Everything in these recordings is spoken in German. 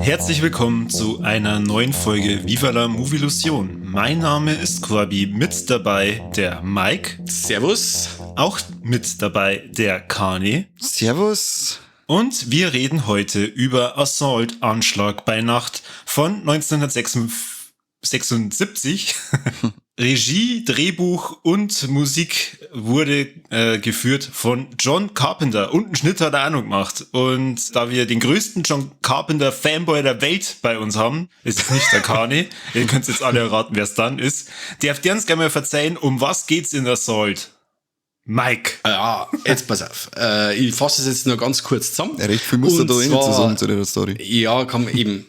Herzlich willkommen zu einer neuen Folge Viva la Movilusion. Mein Name ist Corby, mit dabei der Mike. Servus. Auch mit dabei der Kani. Servus. Und wir reden heute über Assault, Anschlag bei Nacht von 1976. Regie, Drehbuch und Musik wurde geführt von John Carpenter und einen Schnitt hat er auch noch gemacht. Und da wir den größten John Carpenter Fanboy der Welt bei uns haben, ist es nicht der Kani, ihr könnt jetzt alle erraten, wer es dann ist, darf der uns gerne mal verzeihen, um was geht's in Assault? Mike. Ja, jetzt pass auf. Ich fasse es jetzt nur ganz kurz zusammen. Ja, recht viel muss da eh nicht zusammen zu der Story. Ja, kann man eben.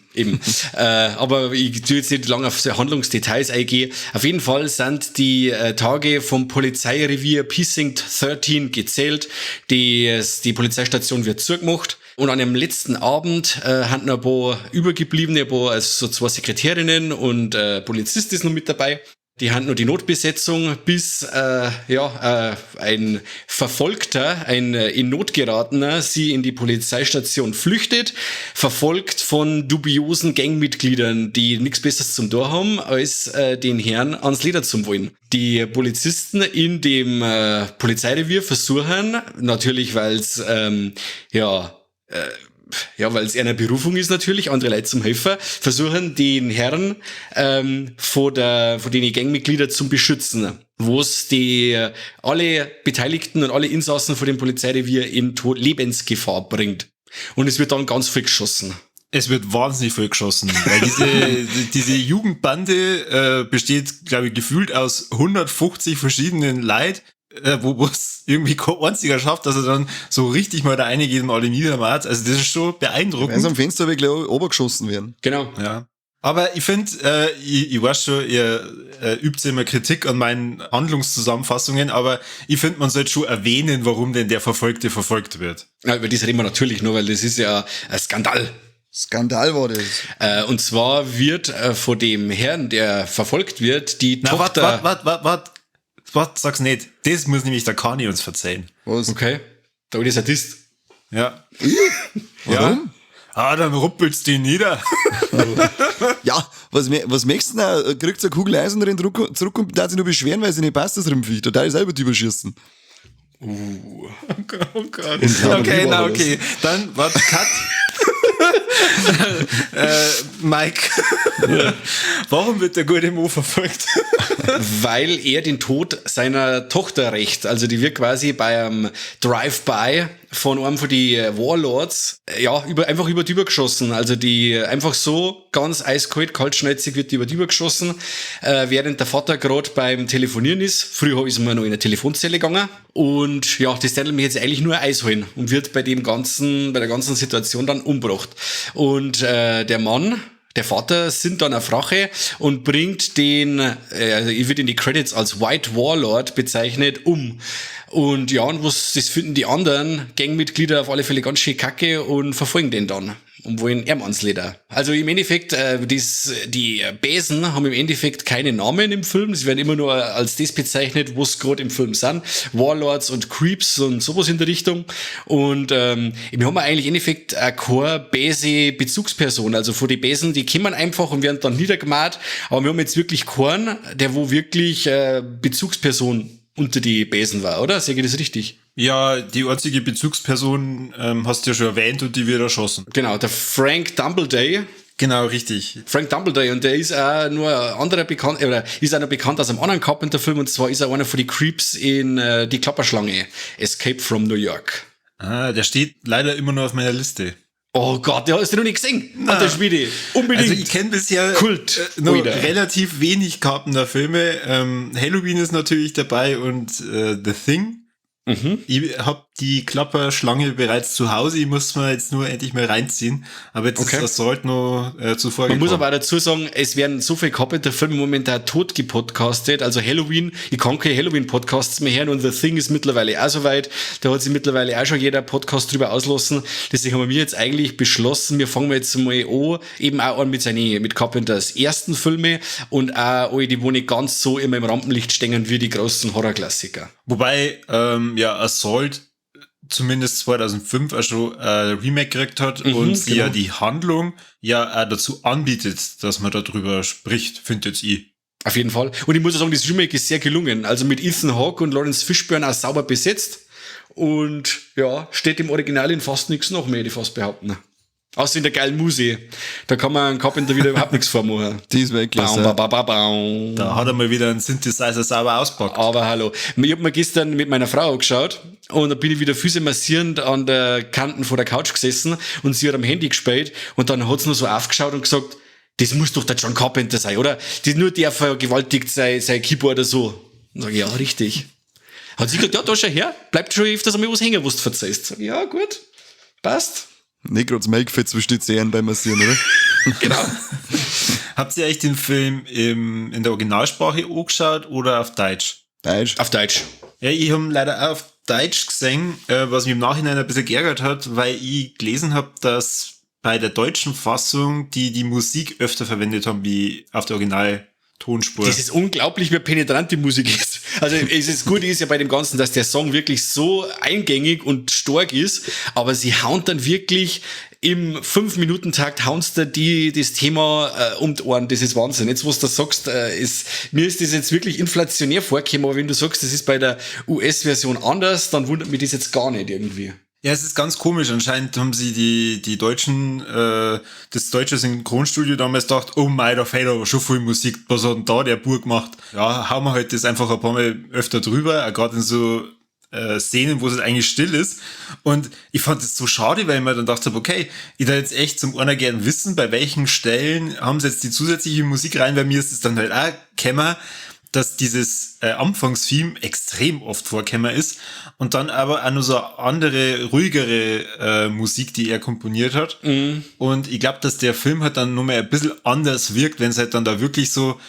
Aber ich tue jetzt nicht lange auf so Handlungsdetails eingehen. Auf jeden Fall sind die Tage vom Polizeirevier Precinct 13 gezählt. Die Polizeistation wird zugemacht. Und an dem letzten Abend hatten noch ein paar Übergebliebene, also so zwei Sekretärinnen und Polizist ist noch mit dabei. Die haben nur die Notbesetzung, bis ein Verfolgter, ein in Not geratener, sie in die Polizeistation flüchtet, verfolgt von dubiosen Gangmitgliedern, die nichts Besseres zum Tor haben, als den Herrn ans Leder zum wollen. Die Polizisten in dem Polizeirevier versuchen, natürlich weil es weil es eine Berufung ist natürlich, andere Leute zum Helfer, versuchen den Herrn vor den Gangmitgliedern zu beschützen, wo es alle Beteiligten und alle Insassen vor dem Polizeirevier in Lebensgefahr bringt. Und es wird dann ganz viel geschossen. Es wird wahnsinnig viel geschossen, weil diese Jugendbande besteht, glaube ich, gefühlt aus 150 verschiedenen Leuten, wo es irgendwie kein einziger schafft, dass er dann so richtig mal da eine geht und alle niedermacht. Also das ist schon beeindruckend. Wenn sie am Fenster wirklich obergeschossen werden. Genau. Ja. Aber ich finde, ich weiß schon, ihr übt immer Kritik an meinen Handlungszusammenfassungen, aber ich finde, man sollte schon erwähnen, warum denn der Verfolgte verfolgt wird. Ja, über das reden wir natürlich nur, weil das ist ja ein Skandal. Skandal war das. Und zwar wird von dem Herrn, der verfolgt wird, die Tochter... Was, sag's nicht. Das muss nämlich der Kani uns verzeihen. Was? Okay. Da ist Sadist. Ja. Warum? Ja. Dann ruppelt's die nieder. Ja, was möchtest du denn? Kriegt eine Kugel Eisen drin zurück und darf sich nur beschweren, weil sie nicht passt, das Rimpfviech. Total selber überschießen. Oh Gott. Okay. Dann, warte, Cut. Mike, warum wird der gute Mo verfolgt? Weil er den Tod seiner Tochter rächt. Also die wird quasi bei einem Drive-by von einem von die Warlords einfach über die übergeschossen. Also die einfach so ganz eiskalt, kaltschnäuzig wird die über die übergeschossen, während der Vater gerade beim Telefonieren ist. Früher ist man noch in eine Telefonzelle gegangen. Und ja, das stellt mich jetzt eigentlich nur Eis holen und wird bei der ganzen Situation dann umgebracht. Und der Mann, der Vater, sind dann auf Rache und bringt ich wird in die Credits als White Warlord bezeichnet, um. Und ja, das finden die anderen Gangmitglieder auf alle Fälle ganz schön kacke und verfolgen den dann und wollen ihm ans Leder. Also im Endeffekt, die Besen haben im Endeffekt keine Namen im Film. Sie werden immer nur als das bezeichnet, wo es gerade im Film sind. Warlords und Creeps und sowas in der Richtung. Und wir haben eigentlich im Endeffekt keine Bese-Bezugsperson. Also vor die Besen, die kommen einfach und werden dann niedergemacht. Aber wir haben jetzt wirklich keinen, der wo wirklich Bezugsperson unter die Besen war, oder? Sehe ich das richtig? Ja, die einzige Bezugsperson hast du ja schon erwähnt und die wird erschossen. Genau, der Frank Dumbledore. Genau, richtig. Frank Dumbledore, und der ist auch nur ein anderer bekannt, oder ist auch noch bekannt aus einem anderen Carpenter-Film, und zwar ist er einer von den Creeps in Die Klapperschlange, Escape from New York. Ah, der steht leider immer nur auf meiner Liste. Oh Gott, der hast du noch nicht gesehen. Der Schmiede. Unbedingt. Also ich kenne bisher nur relativ wenig Carpenter-Filme. Halloween ist natürlich dabei und The Thing. Mhm. Ich habe die Klapperschlange bereits zu Hause, ich muss mal jetzt nur endlich mal reinziehen, aber jetzt ist Assault noch zuvor gekommen. Man muss aber auch dazu sagen, es werden so viele Carpenter-Filme momentan tot gepodcastet, also Halloween, ich kann keine Halloween-Podcasts mehr hören und The Thing ist mittlerweile auch soweit, da hat sich mittlerweile auch schon jeder Podcast drüber auslassen, deswegen haben wir jetzt eigentlich beschlossen, wir fangen jetzt mal an, eben auch an mit Carpenters ersten Filme und auch alle, die wo nicht ganz so immer im Rampenlicht stehen wie die großen Horrorklassiker. Wobei, Assault zumindest 2005 auch schon ein Remake gekriegt hat und sie ja die Handlung ja auch dazu anbietet, dass man darüber spricht, finde jetzt ich. Auf jeden Fall. Und ich muss auch sagen, das Remake ist sehr gelungen. Also mit Ethan Hawke und Lawrence Fishburne auch sauber besetzt. Und ja, steht im Original in fast nichts noch mehr, hätte ich fast behaupten. Außer in der geilen Musik. Da kann man Carpenter wieder überhaupt nichts vormachen. Die ist wegklasse. Da hat er mal wieder einen Synthesizer sauber auspackt. Aber hallo. Ich hab mir gestern mit meiner Frau angeschaut und da bin ich wieder Füße massierend an der Kanten vor der Couch gesessen und sie hat am Handy gespielt und dann hat's nur so aufgeschaut und gesagt, das muss doch der John Carpenter sein, oder? Nur der vergewaltigt sein Keyboard oder so. Und sag ich, ja, richtig. Hat sie gesagt, ja, da schau her, bleibt schon öfters einmal was hängen, was du verzeihst. Sag ich, ja, gut, passt. Nicht gerade das Melkfett zwischen die Zähnen beim Massieren, oder? Genau. Habt ihr eigentlich den Film in der Originalsprache angeschaut oder auf Deutsch? Deutsch. Auf Deutsch. Ja, ich habe leider auch auf Deutsch gesehen, was mich im Nachhinein ein bisschen geärgert hat, weil ich gelesen habe, dass bei der deutschen Fassung die Musik öfter verwendet haben wie auf der Originaltonspur. Das ist unglaublich, wie penetrant die Musik ist. Also das Gute ist ja bei dem Ganzen, dass der Song wirklich so eingängig und stark ist, aber sie hauen dann wirklich im 5-Minuten-Takt haunst da das Thema um die Ohren. Das ist Wahnsinn. Jetzt, was du sagst, mir ist das jetzt wirklich inflationär vorgekommen, aber wenn du sagst, das ist bei der US-Version anders, dann wundert mich das jetzt gar nicht irgendwie. Ja, es ist ganz komisch. Anscheinend haben sie die Deutschen, das deutsche Synchronstudio damals gedacht, oh mein, da fehlt aber schon viel Musik. Was hat denn da der Bur gemacht? Ja, hauen wir halt das einfach ein paar Mal öfter drüber, auch gerade in so Szenen, wo es eigentlich still ist. Und ich fand es so schade, weil ich mir dann gedacht habe, okay, ich da jetzt echt zum einer gern wissen, bei welchen Stellen haben sie jetzt die zusätzliche Musik rein. Bei mir ist es dann halt auch gekommen, dass dieses Anfangstheme extrem oft vorgekommen ist und dann aber auch noch so eine andere, ruhigere Musik, die er komponiert hat. Mhm. Und ich glaube, dass der Film halt dann nochmal ein bisschen anders wirkt, wenn es halt dann da wirklich so,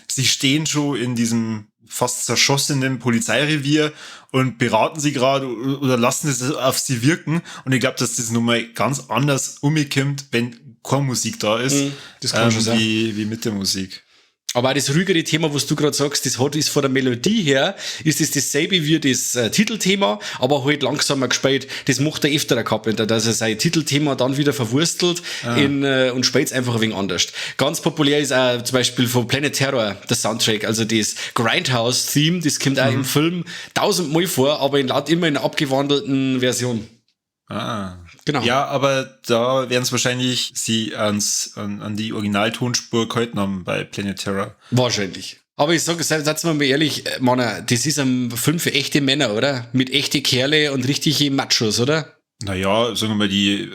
sie stehen schon in diesem fast zerschossenen Polizeirevier und beraten sie gerade oder lassen es auf sie wirken. Und ich glaube, dass das nochmal ganz anders umkommt, wenn keine Musik da ist, das kann schon sein. wie mit der Musik. Aber auch das ruhigere Thema, was du gerade sagst, ist von der Melodie her, ist es dasselbe wie das Titelthema, aber halt langsamer gespielt. Das macht der öfter der Carpenter, dass er sein Titelthema dann wieder verwurstelt und spielt es einfach ein wenig anders. Ganz populär ist auch zum Beispiel von Planet Terror der Soundtrack, also das Grindhouse-Theme, das kommt auch im Film 1000-mal vor, aber immer in einer abgewandelten Version. Ah. Genau. Ja, aber da werden es wahrscheinlich sie an die Originaltonspur gehalten haben bei Planet Terror. Wahrscheinlich. Aber ich sag, seid mal ehrlich, Mann, das ist ein Film für echte Männer, oder? Mit echte Kerle und richtige Machos, oder? Naja, sagen wir mal, die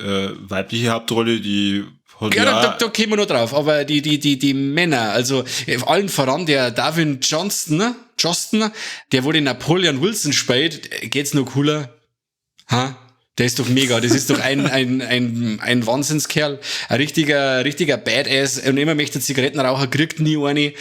weibliche Hauptrolle, die hat da kommen wir noch drauf. Aber die Männer, also allen voran der Darwin Johnston, der wurde Napoleon Wilson spielt, geht's noch cooler? Ha? Der ist doch mega, das ist doch ein Wahnsinnskerl, ein richtiger Badass und immer möchte Zigarettenraucher, kriegt nie eine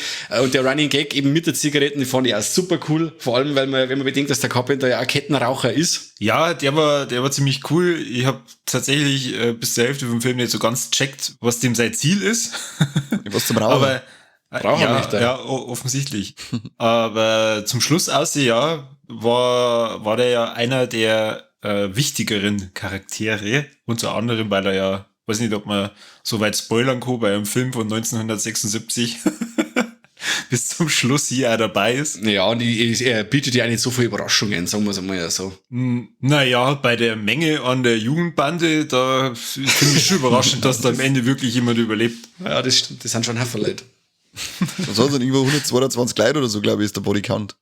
und der Running Gag eben mit der Zigaretten, die fand ich auch super cool, vor allem, wenn man bedenkt, dass der Carpenter ja auch Kettenraucher ist. Ja, der war ziemlich cool, ich habe tatsächlich bis zur Hälfte vom Film nicht so ganz checkt, was dem sein Ziel ist. Was zum Rauchen. Aber ja, offensichtlich. Aber zum Schluss war der ja einer der wichtigeren Charaktere, unter anderem, weil er ja, weiß nicht, ob man so weit spoilern kann, bei einem Film von 1976 bis zum Schluss hier auch dabei ist. Ja, und er bietet ja auch nicht so viele Überraschungen, sagen wir es einmal ja so. Naja, bei der Menge an der Jugendbande, da finde ich schon überraschend, dass da am Ende wirklich jemand überlebt. Ja, das stimmt, das sind schon Haufen Leute. Das sind irgendwo 122 Leute oder so, glaube ich, ist der Bodycount.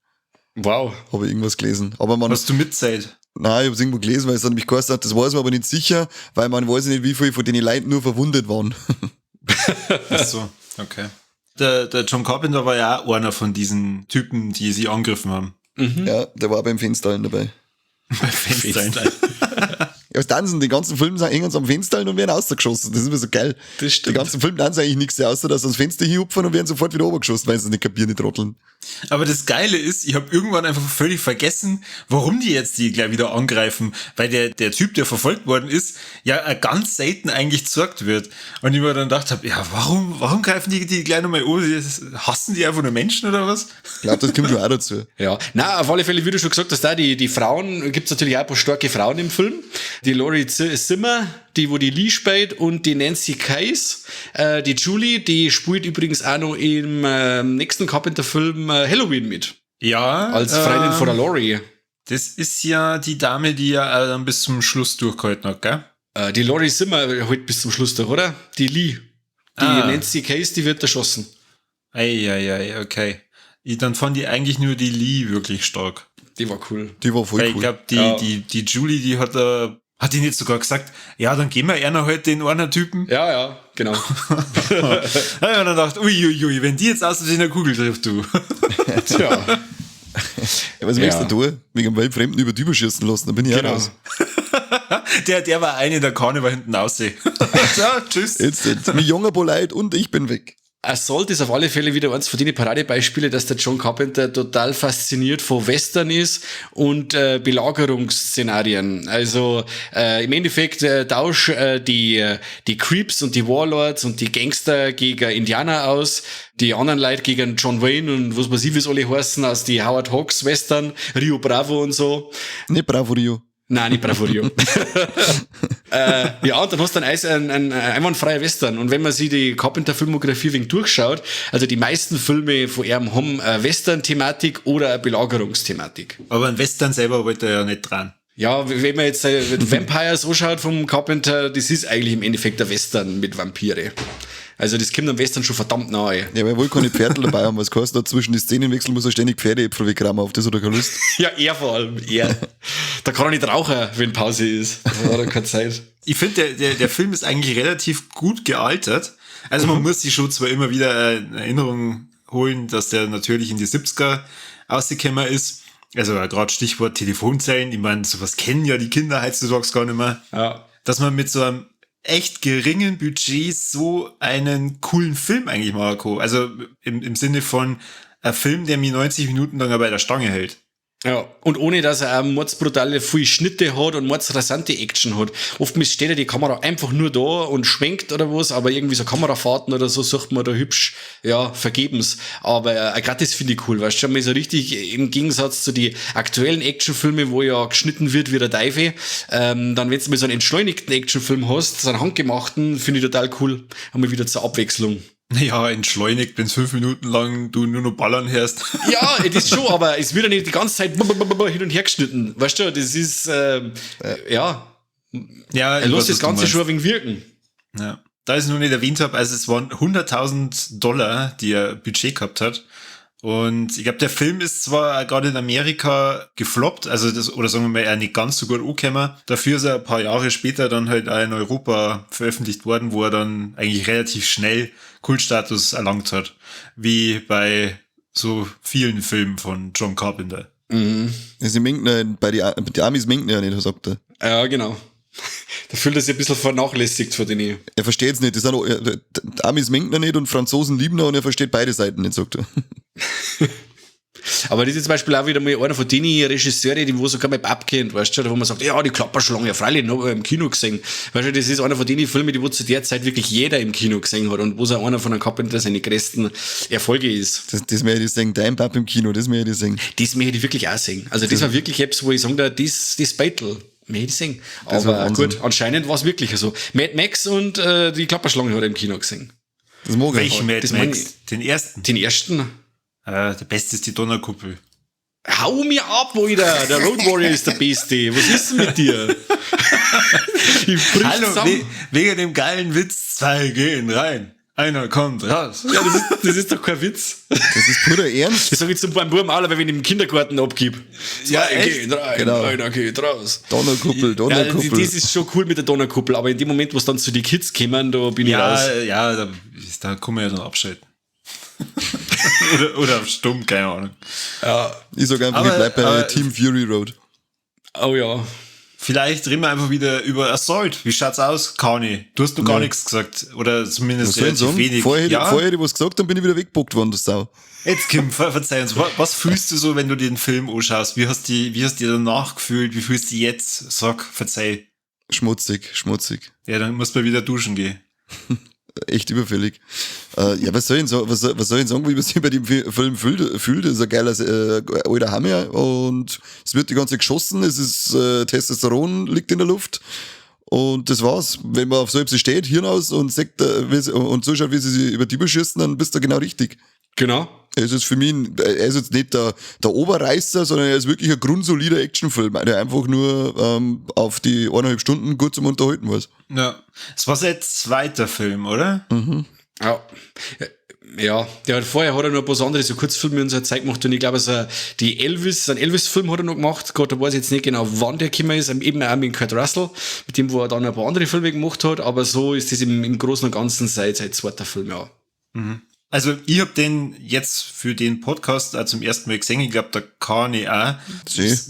Wow. Habe ich irgendwas gelesen. Aber hast du mitzählt? Nein, ich habe es irgendwo gelesen, weil es dann nämlich geheißen hat, das weiß man aber nicht sicher, weil man weiß nicht, wie viele von den Leuten nur verwundet waren. Ach so, okay. Der John Carpenter war ja auch einer von diesen Typen, die sie angegriffen haben. Mhm. Ja, der war beim Fensterhallen dabei. Beim Fensterhallen. Ja, was tanzen, die ganzen Filme hängen sie am Fensterhallen und werden rausgeschossen. Das ist immer so geil. Das stimmt. Die ganzen Filme tanzen eigentlich nichts, außer dass sie ans Fenster hinhupfen und werden sofort wieder runtergeschossen, weil sie es nicht kapieren, die Trotteln. Aber das Geile ist, ich habe irgendwann einfach völlig vergessen, warum die jetzt die gleich wieder angreifen. Weil der Typ, der verfolgt worden ist, ja ganz selten eigentlich gezeigt wird. Und ich mir dann gedacht habe, ja, warum greifen die gleich nochmal an? Hassen die einfach nur Menschen oder was? Ich glaube, das kommt schon auch dazu. Ja, na, auf alle Fälle, wie du schon gesagt hast, da die Frauen, gibt's natürlich auch ein paar starke Frauen im Film. Die Laurie Zimmer, wo die Lee spielt, und die Nancy Kyes, die Julie, die spielt übrigens auch noch im nächsten Carpenter-Film Halloween mit. Ja. Als Freundin von der Laurie. Das ist ja die Dame, die ja dann bis zum Schluss durchgehalten hat, gell? Die Laurie Zimmer halt bis zum Schluss durch, oder? Die Lee. Die Nancy Kyes, die wird erschossen. Ei, okay. Dann fand ich eigentlich nur die Lee wirklich stark. Die war cool. Die war voll Weil cool. ich glaube, die Julie, die hat die nicht sogar gesagt, ja, dann gehen wir eher heute den einen Typen. Ja, genau. Ja, und dann dachte uiuiui, wenn die jetzt aus der Kugel trifft, du. Tja. Ja, was möchtest du tun? Wegen dem Weltfremden über die überschießen lassen, dann bin ich auch Genau. raus. Der war eine der Karne, war hinten aussehen. Ja, tschüss. Jetzt, mit junger Boleit und ich bin weg. Assault ist auf alle Fälle wieder eins von den Paradebeispielen, dass der John Carpenter total fasziniert von Western ist und Belagerungsszenarien. Also im Endeffekt tauscht die Creeps und die Warlords und die Gangster gegen Indianer aus, die anderen Leute gegen John Wayne und was weiß ich, wie es alle heißen, aus die Howard Hawks Western, Rio Bravo und so. Nicht Bravo Rio. Nein, nicht Bravorio. Ja, und dann hast du ein einwandfreier Western. Und wenn man sich die Carpenter-Filmografie wegen durchschaut, also die meisten Filme von ihm haben eine Western-Thematik oder eine Belagerungsthematik. Aber ein Western selber wollte er ja nicht dran. Ja, wenn man jetzt Vampires anschaut vom Carpenter, das ist eigentlich im Endeffekt ein Western mit Vampire. Also das kommt am Western schon verdammt nahe. Ja, weil wohl keine Pferde dabei haben, was kostet da zwischen die Szenenwechsel, muss er ständig Pferdeäpfel wegrammen, auf das hat er keine Lust. Ja, er vor allem, er. Da kann er nicht rauchen, wenn Pause ist. Da hat er keine Zeit. Ich finde, der Film ist eigentlich relativ gut gealtert. Also man muss sich schon zwar immer wieder in Erinnerung holen, dass der natürlich in die 70er ausgekommen ist. Also gerade Stichwort Telefonzellen. Ich meine, sowas kennen ja die Kinder heutzutage gar nicht mehr. Ja. Dass man mit so einem echt geringen Budget so einen coolen Film eigentlich machen kann. Also im Sinne von ein Film, der mich 90 Minuten lang bei der Stange hält. Ja, und ohne, dass er auch mordsbrutale viel Schnitte hat und mordsrasante Action hat. Oftmals steht ja die Kamera einfach nur da und schwenkt oder was, aber irgendwie so Kamerafahrten oder so sucht man da hübsch, ja, vergebens. Aber gerade das finde ich cool, weißt du, schon mal so richtig im Gegensatz zu die aktuellen Actionfilme, wo ja geschnitten wird wie der Teufel, dann wenn du mal so einen entschleunigten Actionfilm hast, so einen handgemachten, finde ich total cool. Einmal wieder zur Abwechslung. Ja, entschleunigt, wenn 5 Minuten lang du nur noch ballern hörst. Ja, das schon, aber es wird ja nicht die ganze Zeit hin und her geschnitten. Weißt du, das ist, ja. Ja, Er lässt das Ganze schon ein wenig wirken. Ja. Da ich es noch nicht erwähnt habe, also es waren $100.000, die er Budget gehabt hat. Und ich glaube, der Film ist zwar gerade in Amerika gefloppt, also das, oder sagen wir mal, er nicht ganz so gut angekommen. Dafür ist er ein paar Jahre später dann halt auch in Europa veröffentlicht worden, wo er dann eigentlich relativ schnell Kultstatus erlangt hat. Wie bei so vielen Filmen von John Carpenter. Mhm. Sie mengen, bei die Amis mengen ja nicht, sagt er. Ja, genau. Da fühlt er sich ein bisschen vernachlässigt von denen. Er versteht es nicht. Das sind auch, die Amis mengen nicht und Franzosen lieben ihn und er versteht beide Seiten nicht, sagt er. Aber das ist zum Beispiel auch wieder mal einer von den Regisseuren, die wo sogar mal abkennt, weißt du, wo man sagt, ja, die Klapperschlange, ja, freilich, noch im Kino gesehen. Weißt du, das ist einer von den Filmen, die wo zu der Zeit wirklich jeder im Kino gesehen hat und wo es auch einer von den Carpenter seine größten Erfolge ist. Das möchte ich sehen. Dein Pap im Kino, das möchte ich sehen. Das möchte ich wirklich auch sehen. Also das war wirklich etwas, wo ich sagen, das Battle möchte ich sehen. Aber gut, anscheinend war es wirklich so. Mad Max und die Klapperschlange hat er im Kino gesehen. Das mag ich. Welchen Mad das Max? Den ersten? Den ersten. Der beste ist die Donnerkuppel. Hau mir ab, Alter! Der Road Warrior ist der Beste. Was ist denn mit dir? Ich brich Hallo, zusammen. wegen dem geilen Witz, 2 gehen rein. Einer kommt raus. Ja, das ist doch kein Witz. Das ist purer Ernst. Das sage ich zum beim Buben alle, wenn ich im Kindergarten abgib. Ja, Zwei echt? gehen rein, Genau. einer geht raus. Donnerkuppel, Ja, Donnerkuppel. das ist schon cool mit der Donnerkuppel, aber in dem Moment, wo es dann zu den Kids kommen, da bin ich raus. Ja, da kann man ja dann abschalten. oder auf Stumm, keine Ahnung. Ja. Ich sag einfach, Aber- ich bleib bei aber- Team Fury Road. Oh ja. vielleicht reden wir einfach wieder über Assault. Wie schaut's aus, Kani? Du hast noch gar nichts gesagt. Oder zumindest relativ wenig. Vorher hätte ich was gesagt, dann bin ich wieder weggebockt worden, du Sau. Jetzt, Kim, verzeih uns. Was fühlst du so, wenn du den Film anschaust? Wie hast du danach gefühlt? Wie fühlst du jetzt? Sag, verzeih. Schmutzig. Ja, dann musst du mal wieder duschen gehen. Echt überfällig. Ja, was soll ich sagen, wie man sich bei dem Film fühlt? Das ist ein geiler alter Hammer und es wird die ganze Zeit geschossen, es ist Testosteron liegt in der Luft und das war's. Wenn man auf so etwas steht, Hirn aus und und zuschaut, wie sie sich über die beschießen, dann bist du genau richtig. Genau. Es ist für mich, er ist jetzt nicht der Oberreißer, sondern er ist wirklich ein grundsolider Actionfilm, der einfach nur auf die 1,5 Stunden gut zum Unterhalten war. Ja. Das war sein zweiter Film, oder? Mhm. Ja, vorher hat er noch ein paar andere so Kurzfilme und so eine Zeit gemacht und ich glaube, einen Elvis-Film hat er noch gemacht, Gott, da weiß ich jetzt nicht genau, wann der gekommen ist, eben auch mit Kurt Russell, mit dem, wo er dann ein paar andere Filme gemacht hat, aber so ist das im Großen und Ganzen sein zweiter Film, ja. Mhm. Also, ich hab den jetzt für den Podcast auch zum ersten Mal gesehen. Ich glaube, der Kani auch.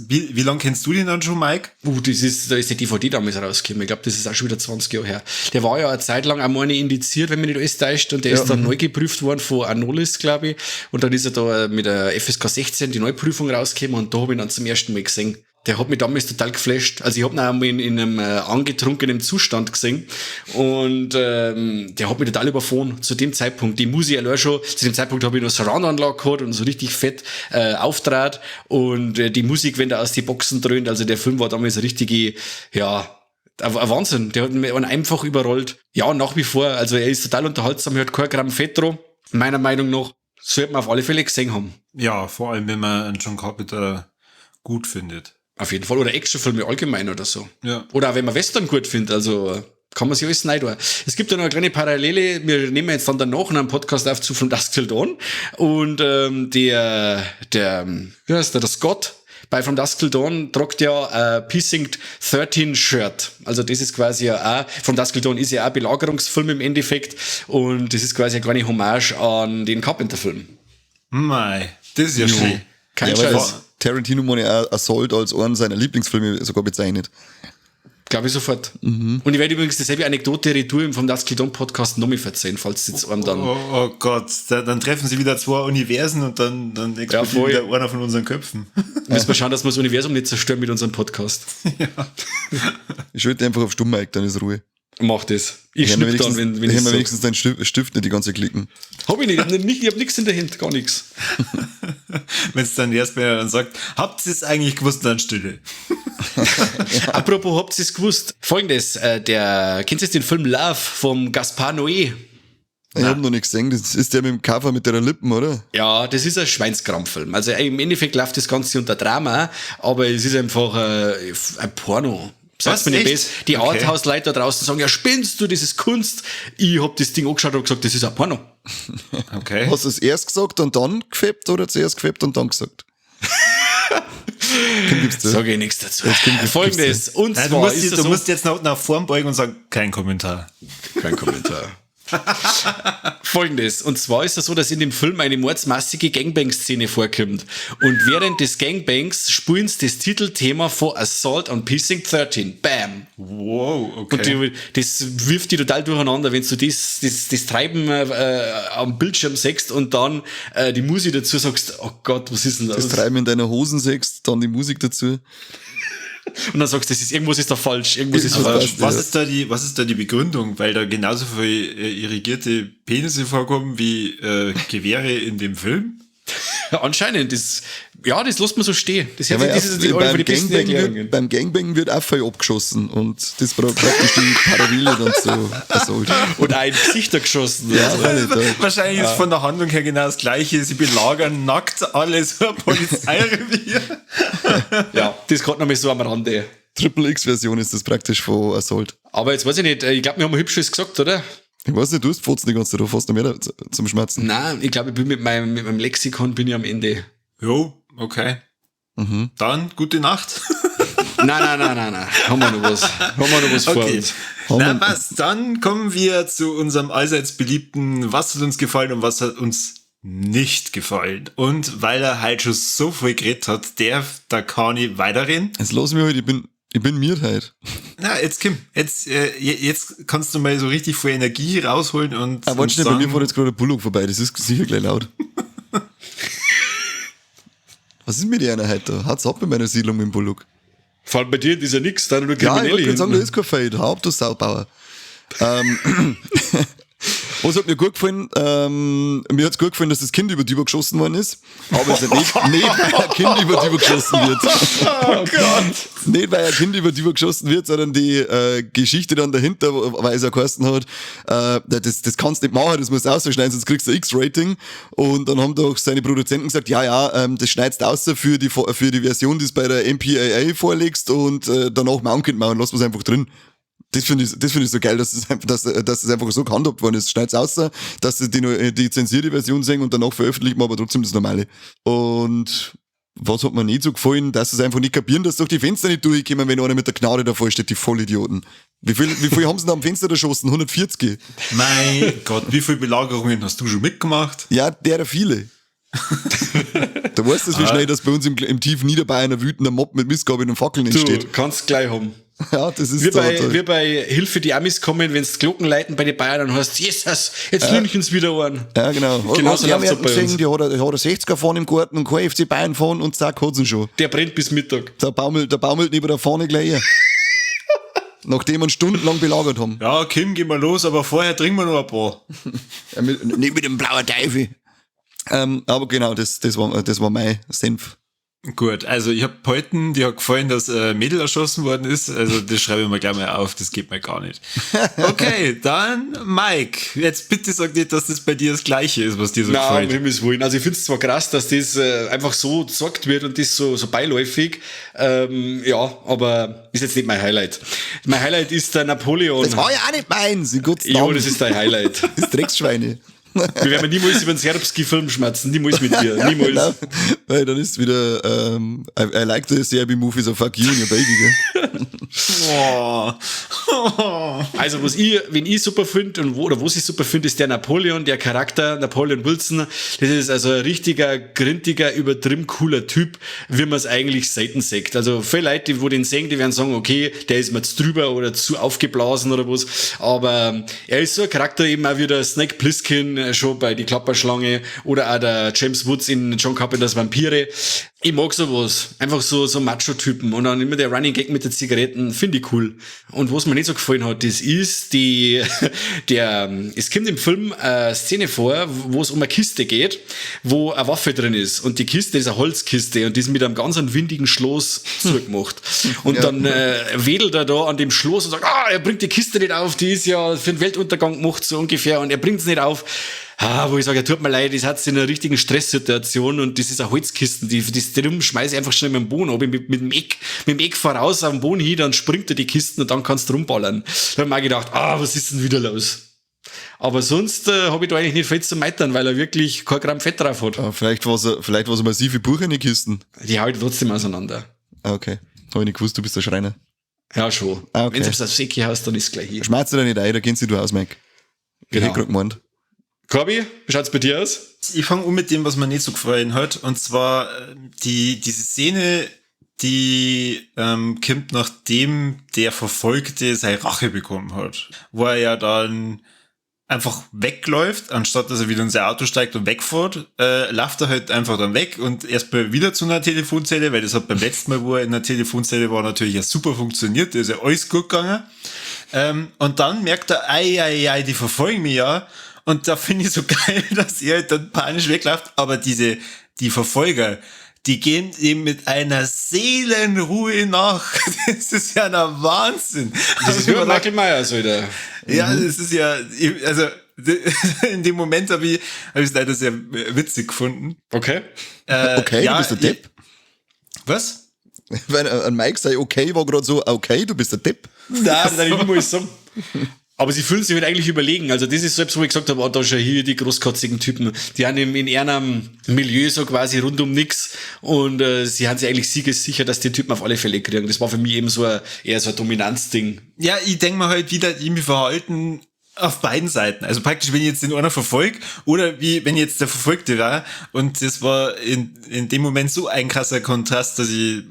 Wie lange kennst du den dann schon, Mike? Da ist die DVD damals rausgekommen. Ich glaube, das ist auch schon wieder 20 Jahre her. Der war ja eine Zeit lang einmal indiziert, wenn mich nicht alles täuscht. Und der ist dann neu geprüft worden von Anolis, glaube ich. Und dann ist er da mit der FSK 16 die Neuprüfung rausgekommen und da habe ich ihn dann zum ersten Mal gesehen. Der hat mich damals total geflasht. Also ich habe ihn einmal in einem angetrunkenen Zustand gesehen und der hat mich total überfahren zu dem Zeitpunkt. Die Musik allein schon, zu dem Zeitpunkt habe ich noch Surround-Anlage gehabt und so richtig fett auftrat und die Musik, wenn der aus die Boxen dröhnt, also der Film war damals eine richtige, ja, ein Wahnsinn. Der hat mich einfach überrollt. Ja, nach wie vor, also er ist total unterhaltsam, er hat kein Gramm Fett drauf. Meiner Meinung nach sollte man auf alle Fälle gesehen haben. Ja, vor allem, wenn man einen John Carpenter gut findet. Auf jeden Fall. Oder Actionfilme allgemein oder so. Ja. Oder auch wenn man Western gut findet. Also kann man sich alles rein. Es gibt ja noch eine kleine Parallele. Wir nehmen jetzt dann danach einen Podcast auf zu From Dusk Till Dawn. Und wie heißt der Scott bei From Dusk Till Dawn tragt ja ein Precinct 13 Shirt. Also das ist quasi ja auch, From Dusk Till Dawn ist ja auch ein Belagerungsfilm im Endeffekt. Und das ist quasi eine kleine Hommage an den Carpenter-Film. Mei, das ist ja schön. Kein Ja, Scheiß. Tarantino hat ja auch Assault als einen seiner Lieblingsfilme sogar bezeichnet. Glaube ich sofort. Und ich werde übrigens dieselbe Anekdote retour vom Dusk Till Dawn Podcast noch mal verzeihen, falls jetzt einem dann... Oh Gott, dann treffen sie wieder zwei Universen und dann explodiert wieder einer von unseren Köpfen. Müssen wir schauen, dass wir das Universum nicht zerstören mit unserem Podcast. Ja. Ich schalte einfach auf Stumm, Mike, dann ist Ruhe. Mach das. Ich schnipp dann, wenn ich wir wenigstens deinen Stift nicht die ganze Zeit klicken. Hab ich nicht. Ich hab nichts in der Hand, gar nichts. Wenn es dann erst mal dann sagt, habt ihr es eigentlich gewusst, dann Stille. Apropos, habt ihr es gewusst? Folgendes, kennst du den Film Love vom Gaspar Noé? Ich hab noch nicht gesehen, das ist der mit dem Cover mit der Lippen, oder? Ja, das ist ein Schweinskram-Film. Also im Endeffekt läuft das Ganze unter Drama, aber es ist einfach ein Porno. Sagst mir nicht besser. Die Arthouse-Leute da draußen sagen, ja, spinnst du, das ist Kunst. Ich hab das Ding angeschaut und gesagt, das ist ein Porno. Okay. Hast du es erst gesagt und dann gefappt oder zuerst gefappt und dann gesagt? Sage ich nichts dazu. Folgendes, und Nein, zwar du musst jetzt nach vorn beugen und sagen, kein Kommentar. Kein Kommentar. Folgendes, und zwar ist es so, dass in dem Film eine mordsmassige Gangbang-Szene vorkommt. Und während des Gangbangs spielen sie das Titelthema von Assault on Precinct 13. Bam! Wow, okay. Und das wirft dich total durcheinander, wenn du das Treiben am Bildschirm siehst und dann die Musik dazu sagst, oh Gott, was ist denn das? Das Treiben in deiner Hosen siehst, dann die Musik dazu. Und dann sagst du, irgendwas ist da falsch, irgendwas ist falsch. Was ist da die Begründung? Weil da genauso viel irrigierte Penisse vorkommen wie Gewehre in dem Film? Anscheinend, das lässt man so stehen. Das ist die eine die besten Erklärungen. Beim Gangbang wird auch viel abgeschossen und das braucht praktisch die Parallele dann so Assault. Und auch in Gesichter geschossen. Ja, wahrscheinlich ist von der Handlung her genau das Gleiche. Sie belagern nackt alles so ein Polizeirevier. Ja, das gerade noch mal so am Rande. Triple X-Version ist das praktisch von Assault. Aber jetzt weiß ich nicht, ich glaube, wir haben hübsches gesagt, oder? Ich weiß nicht, du hast Fotzen die ganze Zeit, du fährst noch mehr zum Schmerzen. Nein, ich glaube, ich bin mit meinem Lexikon bin ich am Ende. Jo, okay. Dann gute Nacht. Nein. Haben wir noch was vor Okay. uns? Na was, dann kommen wir zu unserem allseits beliebten, was hat uns gefallen und was hat uns nicht gefallen. Und weil er halt schon so viel geredet hat, darf der Kani weiterreden. Jetzt lass mich halt, Ich bin miert halt. Na, jetzt Kim, jetzt kannst du mal so richtig viel Energie rausholen und. Ah, warte schnell, bei mir fährt jetzt gerade ein Bullock vorbei, das ist sicher gleich laut. Was ist mit dir einer heute? Hat's ab in meiner Siedlung mit dem Bullock. Vor allem bei dir ist ja nichts, da nur Ja, ich Kriminelle wollte gerade sagen, da hinten. ist kein Fade. Haupt, du Saubauer. Was hat mir gut gefallen? Mir hat's gut gefallen, dass das Kind über die geschossen worden ist. Aber es ist nicht, weil ein Kind über die geschossen wird. Oh Gott. Nicht, weil ein Kind über die geschossen wird, sondern die Geschichte dann dahinter, weil es ja geheißen hat, das kannst du nicht machen, das musst du ausschneiden, sonst kriegst du ein X-Rating. Und dann haben doch seine Produzenten gesagt, das schneidest du aus für die Version, die du bei der MPAA vorlegst und danach Mountain machen, lass was einfach drin. Das finde ich so geil, dass es einfach so gehandhabt worden ist. Schneid's aus, dass sie die zensierte Version sehen und danach veröffentlichen wir aber trotzdem das Normale. Und was hat mir nicht so gefallen, dass sie es einfach nicht kapieren, dass durch die Fenster nicht durchkommen, wenn einer mit der Gnade davor steht, die Vollidioten. Wie viel haben sie da am Fenster erschossen? 140? Mein Gott, wie viele Belagerungen hast du schon mitgemacht? Ja, derer viele. Da weißt du, wie schnell das bei uns im tiefen Niederbayern ein wütender Mob mit Missgabeln und Fackeln Du entsteht. kannst gleich haben. Ja, das ist Wir bei Hilfe die Amis kommen, wenn es Glocken leiten bei den Bayern, dann heißt Jesus, jetzt Lünchen's wieder an. Ja, genau. Genauso ja, läuft's wir auch bei gesehen, uns. die hat ein 60er vorne im Garten und kein FC Bayern fahren und zack, hat's ihn schon. Der brennt bis Mittag. Der baumelt neben der Fahne gleich her. Nachdem wir ihn stundenlang belagert haben. Ja, Kim, geh mal los, aber vorher trinken wir noch ein paar. Ja, nicht mit dem blauen Teufel. Aber genau, das war mein Senf. Gut, also ich habe heute, dir hat gefallen, dass ein Mädel erschossen worden ist. Also das schreibe ich mir gleich mal auf, das geht mir gar nicht. Okay, dann Mike. Jetzt bitte sag nicht, dass das bei dir das Gleiche ist, was dir so Nein, um gefällt. Himmels Willen. Also ich finde es zwar krass, dass das einfach so gesagt wird und das so beiläufig. Ja, aber ist jetzt nicht mein Highlight. Mein Highlight ist der Napoleon. Das war ja auch nicht meins, in Gottes Ja, Namen. das ist dein Highlight. Das Drecksschweine. Wir werden niemals über den Serbski-Film schmerzen. Niemals mit dir. Niemals. Genau. Weil dann ist wieder, I like the Serbi movies, so fuck you and your baby, gell? Oh. Also, wen ich super finde und was ich super finde, ist der Napoleon, der Charakter, Napoleon Wilson. Das ist also ein richtiger, grintiger, übertrieben cooler Typ, wie man es eigentlich selten sagt. Also, viele Leute, die den sehen, die werden sagen, okay, der ist mir zu drüber oder zu aufgeblasen oder was. Aber er ist so ein Charakter, eben auch wie der Snake Plissken schon bei Die Klapperschlange oder auch der James Woods in John Carpenters Vampire. Ich mag sowas. Einfach so Macho-Typen. Und dann immer der Running Gag mit den Zigaretten. Finde ich cool. Und was mir nicht so gefallen hat, das ist es kommt im Film eine Szene vor, wo es um eine Kiste geht, wo eine Waffe drin ist. Und die Kiste ist eine Holzkiste und die ist mit einem ganz windigen Schloss zugemacht. Und dann wedelt er da an dem Schloss und sagt, er bringt die Kiste nicht auf, die ist ja für den Weltuntergang gemacht, so ungefähr. Und er bringt es nicht auf. Wo ich sage, tut mir leid, das hat's in einer richtigen Stresssituation und das ist eine Holzkisten, drum schmeiße ich einfach schnell mit dem Boden ab, mit dem Eck voraus auf den Boden hin, dann springt er die Kisten und dann kannst du rumballern. Da hab ich mir auch gedacht, was ist denn wieder los? Aber sonst habe ich da eigentlich nicht viel zu meitern, weil er wirklich kein Gramm Fett drauf hat. Vielleicht war's eine massive Buch in die Kisten. Die haut trotzdem auseinander. Okay. Hab ich nicht gewusst, du bist der Schreiner. Ja, schon. Okay. Wenn du aufs Säcke haust, dann ist es gleich hier. Schmeißt du da nicht ein, da kennst du aus, Mike. Genau. Ich hab grad gemeint. Corby, wie schaut's bei dir aus? Ich fange mit dem, was mir nicht so gefallen hat. Und zwar diese Szene, die kommt, nachdem der Verfolgte seine Rache bekommen hat. Wo er ja dann einfach wegläuft, anstatt dass er wieder in sein Auto steigt und wegfährt, läuft er halt einfach dann weg und erstmal wieder zu einer Telefonzelle, weil das hat beim letzten Mal, wo er in der Telefonzelle war, natürlich ja super funktioniert, da ist ja alles gut gegangen. Und dann merkt er, die verfolgen mich ja. Und da finde ich so geil, dass er halt dann panisch wegläuft. Aber die Verfolger, die gehen ihm mit einer Seelenruhe nach. Das ist ja ein Wahnsinn. Das ist nur Michael Myers wieder. Ja, das ist ja, also in dem Moment habe ich es leider sehr witzig gefunden. Okay. Okay, ja, du bist der Depp. Was? Wenn ein Mike sagt, okay, war gerade so, okay, du bist der Depp. Nein, das darf ich niemals sagen. Aber sie fühlen sich halt eigentlich überlegen. Also das ist selbst, wo ich gesagt habe, da schon hier die großkotzigen Typen. Die haben in ihrem Milieu so quasi rund um nix. Und sie haben sich eigentlich siegessicher, dass die Typen auf alle Fälle kriegen. Das war für mich eben eher so ein Dominanzding. Ja, ich denke mal halt wieder irgendwie verhalten auf beiden Seiten. Also praktisch, wenn ich jetzt den einer verfolge oder wie wenn jetzt der Verfolgte war. Und das war in dem Moment so ein krasser Kontrast, dass ich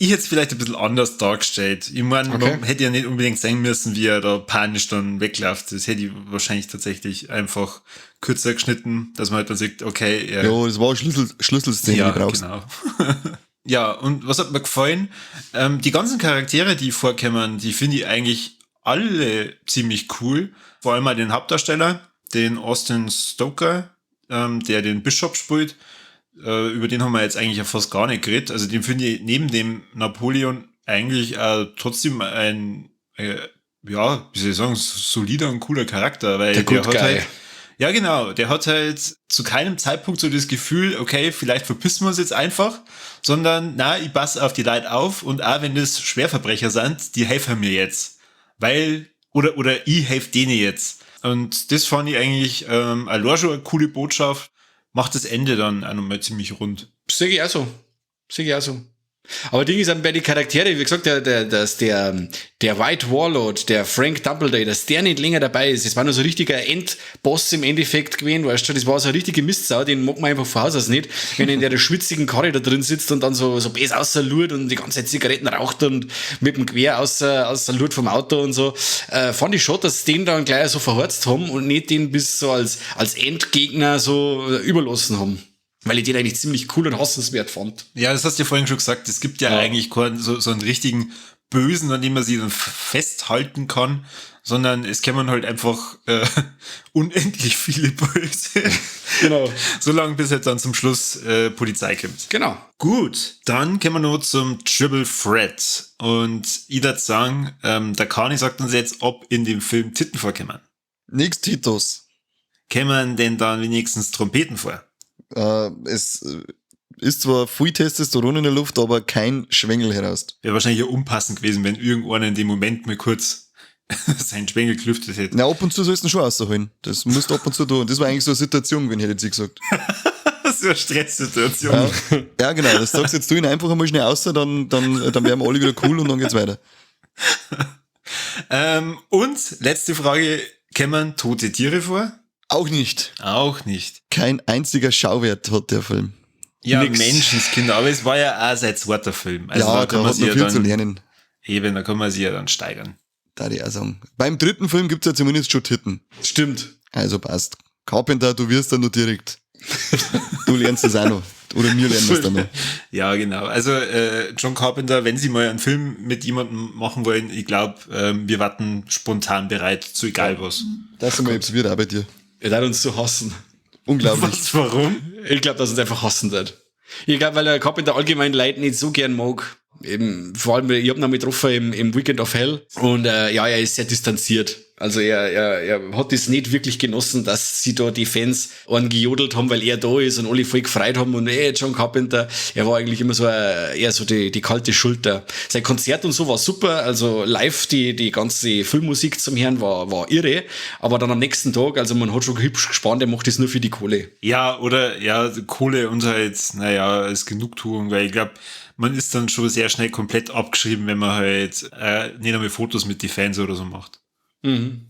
Ich hätte es vielleicht ein bisschen anders dargestellt. Ich meine, man hätte ja nicht unbedingt sehen müssen, wie er da panisch dann wegläuft. Das hätte ich wahrscheinlich tatsächlich einfach kürzer geschnitten, dass man halt dann sieht, okay, Ja, das war eine Schlüsselszene, ja, die brauchst. genau. Ja, und was hat mir gefallen? Die ganzen Charaktere, die vorkommen, die finde ich eigentlich alle ziemlich cool. Vor allem mal den Hauptdarsteller, den Austin Stoker, der den Bishop spielt. Über den haben wir jetzt eigentlich ja fast gar nicht geredet. Also den finde ich neben dem Napoleon eigentlich trotzdem ein, ja, wie soll ich sagen, solider und cooler Charakter. Weil Der Good Guy. halt, ja genau, der hat halt zu keinem Zeitpunkt so das Gefühl, okay, vielleicht verpissen wir uns jetzt einfach, sondern na, ich passe auf die Leute auf und auch wenn das Schwerverbrecher sind, die helfen mir jetzt. Weil, oder ich helfe denen jetzt. Und das fand ich eigentlich allein schon eine coole Botschaft. Macht das Ende dann auch nochmal ziemlich rund. Sehe ich auch so. Aber Ding ist dann bei den Charaktere, wie gesagt, dass der White Warlord, der Frank Doubleday, dass der nicht länger dabei ist. Das war nur so ein richtiger Endboss im Endeffekt gewesen, weißt du, das war so eine richtige Mistsau, den mag man einfach von Haus aus nicht, wenn er in der schwitzigen Karre da drin sitzt und dann so bes außerlurt und die ganze Zeit Zigaretten raucht und mit dem Gewehr außerlurt vom Auto und so. Fand ich schon, dass den dann gleich so verhorzt haben und nicht den bis so als Endgegner so überlassen haben. Weil ich den eigentlich ziemlich cool und hassenswert fand. Ja, das hast du ja vorhin schon gesagt. Es gibt ja eigentlich keinen so einen richtigen Bösen, an dem man sie dann festhalten kann, sondern es kämen halt einfach unendlich viele Böse. Genau. Solange bis jetzt dann zum Schluss Polizei kommt. Genau. Gut, dann kommen wir noch zum Triple Threat. Und ich würde sagen, der Kani sagt uns jetzt, ob in dem Film Titten vorkommen. Nix Titos. Kämen denn dann wenigstens Trompeten vor? Es ist zwar viel Testosteron in der Luft, aber kein Schwengel heraus. Wäre wahrscheinlich ja unpassend gewesen, wenn irgendeiner in dem Moment mal kurz seinen Schwengel gelüftet hätte. Na, ab und zu sollst du ihn schon rausholen. Das musst du ab und zu tun. Das war eigentlich so eine Situation, wenn hätte ich gesagt. So eine Stresssituation. Ja, genau. Das sagst jetzt du ihn einfach einmal schnell raus, dann werden wir alle wieder cool und dann geht's weiter. Und letzte Frage, kämen tote Tiere vor? Auch nicht. Auch nicht. Kein einziger Schauwert hat der Film. Ja, Nix. Menschenskinder, aber es war ja auch sein zweiter Film. Also Ja, da kann da man hat sich noch ja viel zu dann, lernen. eben, da kann man sich ja dann steigern. Da ich auch sagen. Beim dritten Film gibt's ja zumindest schon Titten. Stimmt. Also passt. Carpenter, du wirst dann noch direkt. Du lernst das auch noch. Oder wir lernen das dann noch. Ja, genau. Also John Carpenter, wenn Sie mal einen Film mit jemandem machen wollen, ich glaube, wir warten spontan bereit zu egal was. Das ist mal jetzt wird auch bei dir. Er darf uns so hassen. Unglaublich. Was, warum? Ich glaube, dass er uns einfach hassen wird. Ich glaube, weil er Carpenter allgemein Leute nicht so gern mag. Eben, vor allem, ich hab ihn einmal getroffen im Weekend of Hell. Und ja, er ist sehr distanziert. Also er hat das nicht wirklich genossen, dass sie da die Fans angejodelt haben, weil er da ist und alle voll gefreut haben und John Carpenter, er war eigentlich immer so eher so die kalte Schulter. Sein Konzert und so war super, also live die ganze Filmmusik zum Hören war irre, aber dann am nächsten Tag, also man hat schon hübsch gespannt, er macht das nur für die Kohle. Ja, oder ja, Kohle und halt, naja, als Genugtuung, weil ich glaube, man ist dann schon sehr schnell komplett abgeschrieben, wenn man halt nicht einmal Fotos mit den Fans oder so macht. Mhm.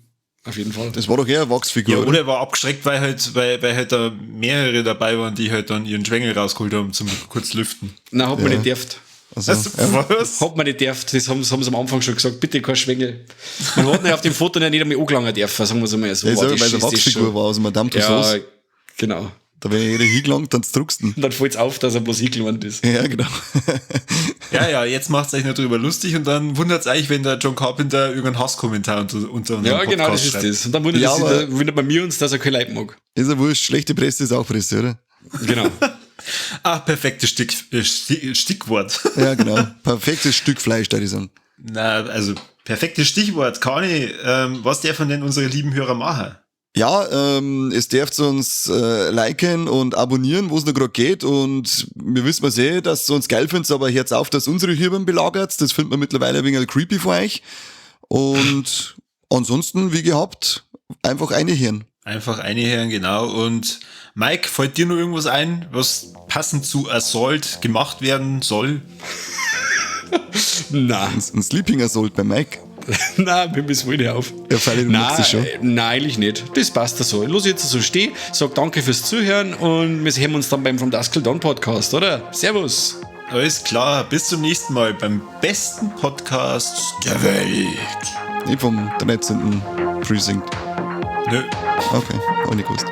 Auf jeden Fall. Das war doch eher eine Wachsfigur. Ja, oder? oder er war abgeschreckt, weil halt da mehrere dabei waren, die halt dann ihren Schwengel rausgeholt haben zum kurz lüften. Nein, hat man nicht dürft. Also, Was? Hat man nicht dürft. Das haben sie am Anfang schon gesagt. Bitte kein Schwengel. Man hat ihn auf dem Foto nicht einmal angelangen dürfen, sagen wir es einmal so. ja, weil es das eine Wachsfigur war aus Madame Tussauds. Ja, genau. Da wäre jeder hingelangt, dann druckst du ihn. Und dann fällt es auf, dass er bloß hingelandet ist. Ja, genau. Ja, jetzt macht's euch nicht drüber lustig und dann wundert's euch, wenn der John Carpenter irgendeinen Hasskommentar unter unserem Ja, Podcast genau, das ist schreibt. das. Und dann wundert man mir uns, dass er kein Leid mag. Ist ja wurscht, schlechte Presse ist auch Presse, oder? Genau. Perfektes Stickwort. Ja, genau. Perfektes Stück Fleisch, da ich sagen. Na, also, perfektes Stichwort. Kani, was dürfen denn unsere lieben Hörer machen? Ja, es dürft uns liken und abonnieren, wo es noch gerade geht. Und wir wissen mal sehr, dass ihr uns geil findet, aber hört auf, dass unsere Hirben belagert. Das findet man mittlerweile ein wenig creepy für euch. Und ansonsten, wie gehabt, einfach eine Hirn. Einfach einhören, genau. Und Mike, fällt dir noch irgendwas ein, was passend zu Assault gemacht werden soll? Nein. Ein Sleeping Assault bei Mike. Nein, wir müssen wohl nicht auf. Ja, Fälle, du magst es schon. Nein, eigentlich nicht. Das passt da so. Ich lasse jetzt so stehen, sag danke fürs Zuhören und wir sehen uns dann beim From Dusk Till Dawn Podcast, oder? Servus. alles klar. Bis zum nächsten Mal beim besten Podcast der Welt. Nee, vom 13. Precinct. Nö. Okay, auch nicht gewusst.